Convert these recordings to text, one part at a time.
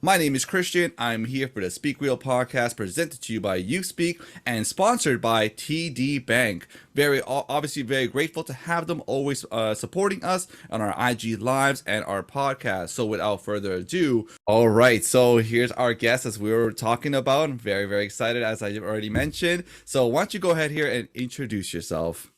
My name is Christian. I'm here for the Speak Real podcast presented to you by YouthSpeak and sponsored by TD Bank. Obviously very grateful to have them always supporting us on our IG lives and our podcast. So without further ado, all right. So here's our guest as we were talking about. I'm very excited as I already mentioned. So why don't you go ahead here and introduce yourself?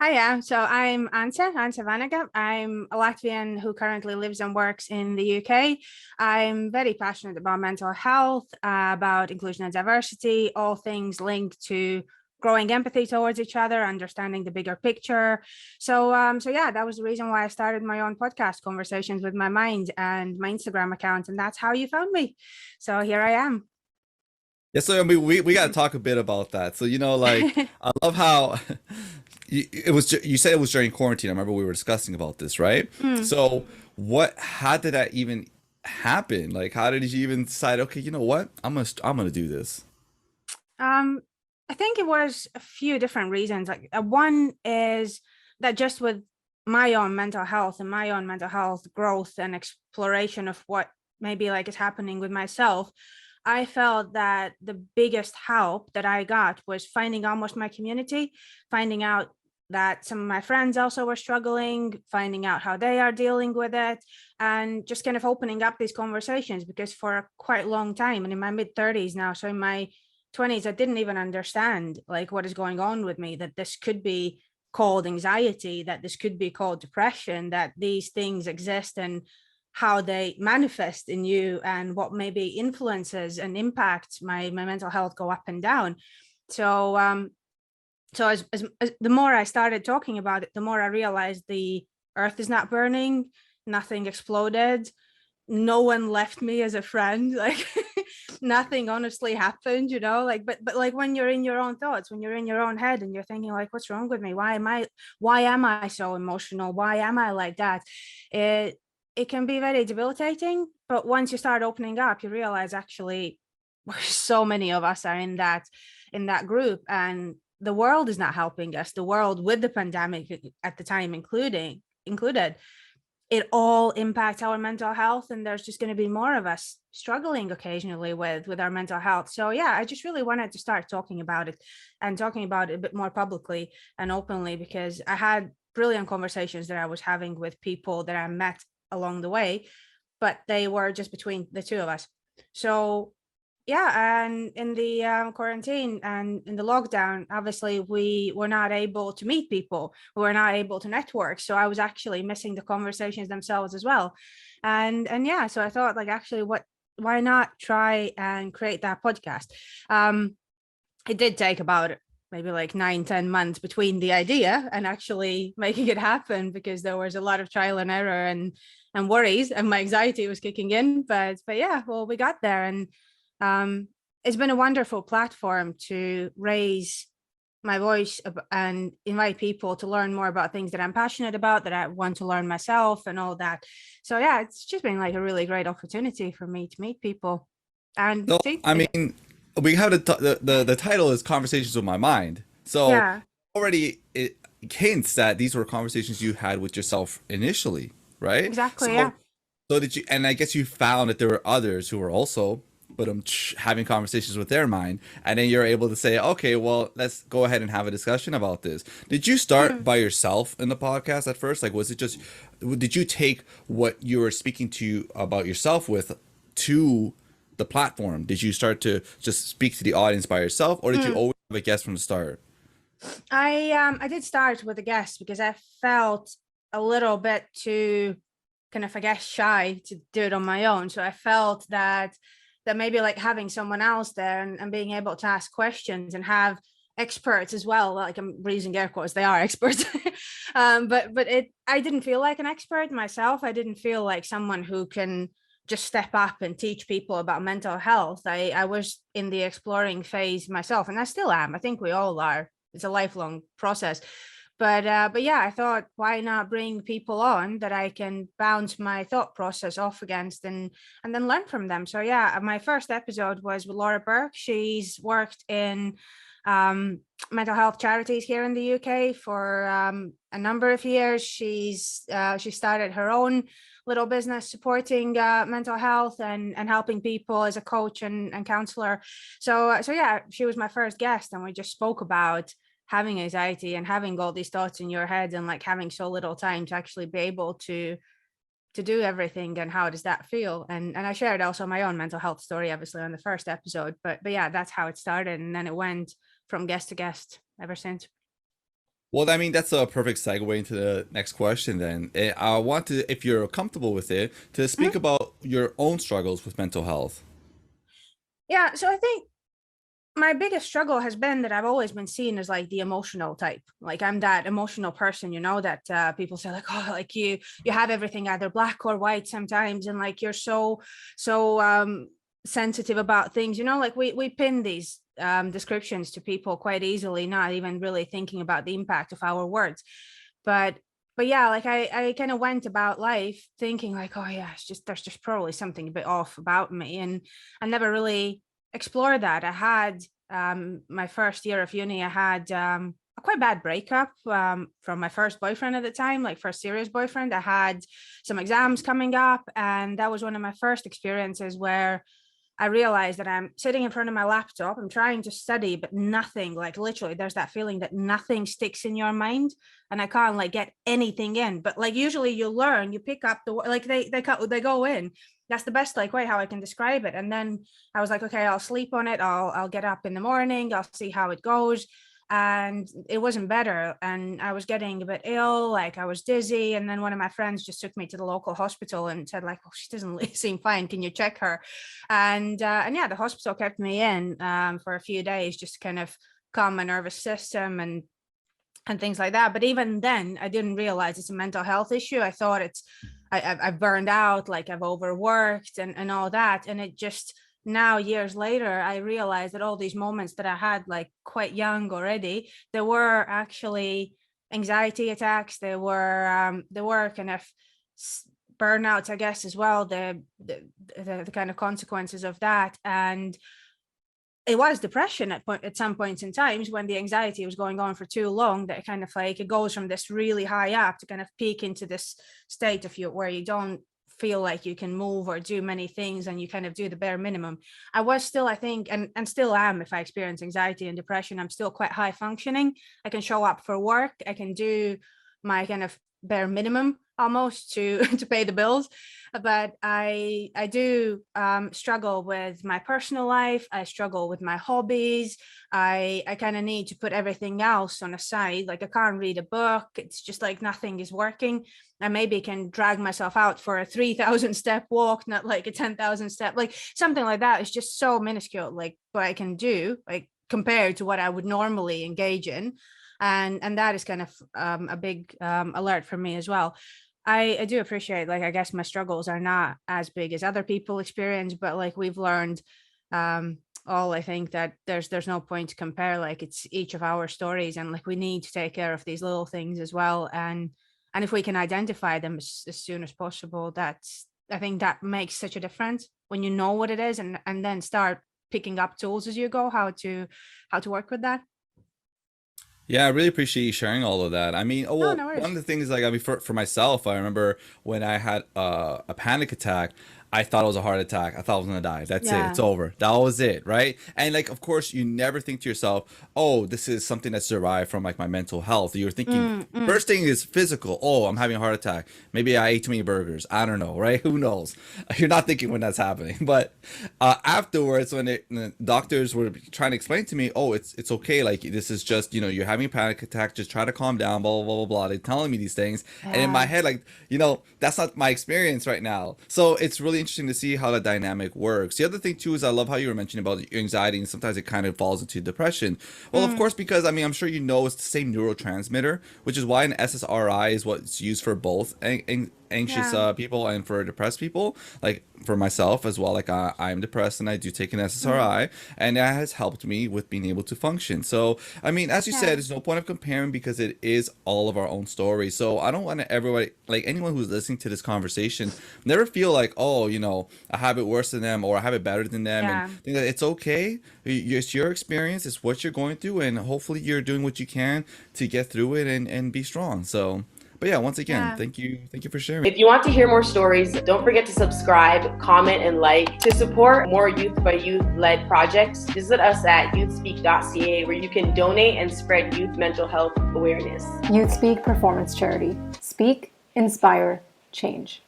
Hiya, so I'm Ance Vanaga. I'm a Latvian who currently lives and works in the UK. I'm very passionate about mental health, about inclusion and diversity, all things linked to growing empathy towards each other, understanding the bigger picture. So yeah, that was the reason why I started my own podcast, Conversations with My Mind, and my Instagram account, and that's how you found me. So here I am. Yeah, so I mean, we got to talk a bit about that. So like I love how you said it was during quarantine. I remember we were discussing about this, right? Mm. So how did that even happen? Like, how did you even decide? Okay, you know what? I'm gonna do this. Um, I think it was a few different reasons. Like one is that just with my own mental health and my own mental health growth and exploration of what maybe like is happening with myself, I felt that the biggest help that I got was finding almost my community, finding out that some of my friends also were struggling, finding out how they are dealing with it, and just kind of opening up these conversations because for a quite long time, and in my mid 30s now, so in my 20s, I didn't even understand like what is going on with me, that this could be called anxiety, that this could be called depression, that these things exist and how they manifest in you and what maybe influences and impacts my mental health go up and down. So the more I started talking about it, the more I realized the earth is not burning, nothing exploded, no one left me as a friend, like nothing honestly happened, like but like when you're in your own thoughts, when you're in your own head and you're thinking like, what's wrong with me, why am I so emotional, why am I like that, it can be very debilitating. But once you start opening up, you realize actually so many of us are in that group, and the world is not helping us. The world, with the pandemic at the time included, it all impacts our mental health, and there's just going to be more of us struggling occasionally with our mental health. So yeah, I just really wanted to start talking about it, and talking about it a bit more publicly and openly, because I had brilliant conversations that I was having with people that I met along the way, but they were just between the two of us. So yeah, and in the quarantine and in the lockdown, obviously we were not able to meet people, we were not able to network, so I was actually missing the conversations themselves as well. And yeah, so I thought like, actually, why not try and create that podcast. um it did take about maybe like 9-10 months between the idea and actually making it happen, because there was a lot of trial and error and worries, and my anxiety was kicking in. But yeah, well, we got there. And um it's been a wonderful platform to raise my voice and invite people to learn more about things that I'm passionate about, that I want to learn myself and all that. So yeah, it's just been like a really great opportunity for me to meet people and So see. I mean, we have the title is Conversations with My Mind. So Yeah, already it hints that these were conversations you had with yourself initially, right? exactly. Yeah. So did you, and I guess you found that there were others who were also, but having conversations with their mind, and then you're able to say, okay, well, let's go ahead and have a discussion about this. Did you start Mm. by yourself in the podcast at first? Like, was it just, did you take what you were speaking to about yourself with to the platform? Did you start to just speak to the audience by yourself, or did you Mm. always have a guest from the start? I did start with a guest because I felt a little bit too kind of, I guess, shy to do it on my own. So I felt that maybe like having someone else there, and being able to ask questions and have experts as well. Like, I'm using air quotes, they are experts. But I didn't feel like an expert myself. I didn't feel like someone who can just step up and teach people about mental health. I was in the exploring phase myself, and I still am. I think we all are. It's a lifelong process. But yeah, I thought, why not bring people on that I can bounce my thought process off against, and then learn from them. So yeah, my first episode was with Laura Burke. She's worked in mental health charities here in the UK for a number of years. She started her own little business supporting mental health and helping people as a coach and counselor. So yeah, she was my first guest, and we just spoke about having anxiety and having all these thoughts in your head and like having so little time to actually be able to do everything, and how does that feel. And I shared also my own mental health story obviously on the first episode, but yeah, that's how it started, and then it went from guest to guest ever since. Well, I mean, that's a perfect segue into the next question then. I want to, if you're comfortable with it, to speak Mhm. about your own struggles with mental health. Yeah, so I think my biggest struggle has been that I've always been seen as like the emotional type. Like I'm that emotional person, that people say like, oh, like you have everything either black or white sometimes, and like you're so sensitive about things. Like we pin these descriptions to people quite easily, not even really thinking about the impact of our words. But but yeah, like I kind of went about life thinking like, oh yeah, it's just there's just probably something a bit off about me, and I never really explore that. I had my first year of uni, I had a quite bad breakup from my first boyfriend at the time, like first serious boyfriend. I had some exams coming up, and that was one of my first experiences where I realized that I'm sitting in front of my laptop, I'm trying to study, but nothing, like literally, there's that feeling that nothing sticks in your mind, and I can't like get anything in. But like usually you learn, you pick up the like they go in. That's the best like way how I can describe it. And then I was like, okay, I'll sleep on it. I'll get up in the morning. I'll see how it goes. And it wasn't better, and I was getting a bit ill, like I was dizzy. And then one of my friends just took me to the local hospital and said like, oh, she doesn't seem fine, can you check her? And yeah, the hospital kept me in for a few days just to kind of calm my nervous system and things like that. But even then I didn't realize it's a mental health issue. I thought I've burned out, like I've overworked and all that. And it just, now years later, I realized that all these moments that I had like quite young already, there were actually anxiety attacks. There were kind of burnouts, I guess, as well, the kind of consequences of that. And it was depression at some points in times when the anxiety was going on for too long, that it kind of like it goes from this really high up to kind of peak into this state of you where you don't feel like you can move or do many things, and you kind of do the bare minimum. I was still, I think, and still am, if I experience anxiety and depression, I'm still quite high functioning. I can show up for work, I can do my kind of bare minimum almost to to pay the bills, but I do struggle with my personal life. I struggle with my hobbies. I kind of need to put everything else on a side. Like I can't read a book. It's just like nothing is working. I maybe can drag myself out for a 3,000 step walk, not like a 10,000 step, like something like that. It's just so minuscule, like what I can do, like compared to what I would normally engage in. And that is kind of a big alert for me as well. I do appreciate, like, I guess my struggles are not as big as other people experience, but like we've learned all, I think that there's no point to compare. Like it's each of our stories, and like we need to take care of these little things as well. And if we can identify them as soon as possible, that's, I think that makes such a difference when you know what it is, and then start picking up tools as you go, how to work with that. Yeah, I really appreciate you sharing all of that. I mean, oh No, well, no one worries. of the things like I mean for myself, I remember when I had a panic attack, I thought it was a heart attack. I thought I was gonna die. That's it. It's Yeah. over. That was it, right? And like, of course, you never think to yourself, "Oh, this is something that's derived from like my mental health." You're thinking Mm, mm. first thing is physical. Oh, I'm having a heart attack. Maybe I ate too many burgers. I don't know, right? Who knows? You're not thinking when that's happening. But afterwards, when the doctors were trying to explain to me, "Oh, it's okay. Like this is just you're having a panic attack. Just try to calm down." Blah blah blah blah blah. They're telling me these things, and in my Yeah. head, like that's not my experience right now. So it's really interesting to see how the dynamic works. The other thing too is I love how you were mentioning about your anxiety, and sometimes it kind of falls into depression. Well, of Mm, course, because I mean I'm sure it's the same neurotransmitter, which is why an SSRI is what's used for both anxious Yeah. people and for depressed people, like for myself as well. Like I'm depressed and I do take an SSRI, and that has helped me with being able to function. So I mean, as you Yeah. said, there's no point of comparing because it is all of our own stories. So I don't want everybody, like anyone who's listening to this conversation, never feel like, oh, I have it worse than them or I have it better than them, and Yeah. think that it's okay. It's your experience, it's what you're going through, and hopefully you're doing what you can to get through it and be strong. So, but yeah, once again, Yeah. thank you for sharing. If you want to hear more stories, don't forget to subscribe, comment, and like. To support more youth by youth led projects, visit us at youthspeak.ca, where you can donate and spread youth mental health awareness. YouthSpeak Performance Charity. Speak, inspire, change.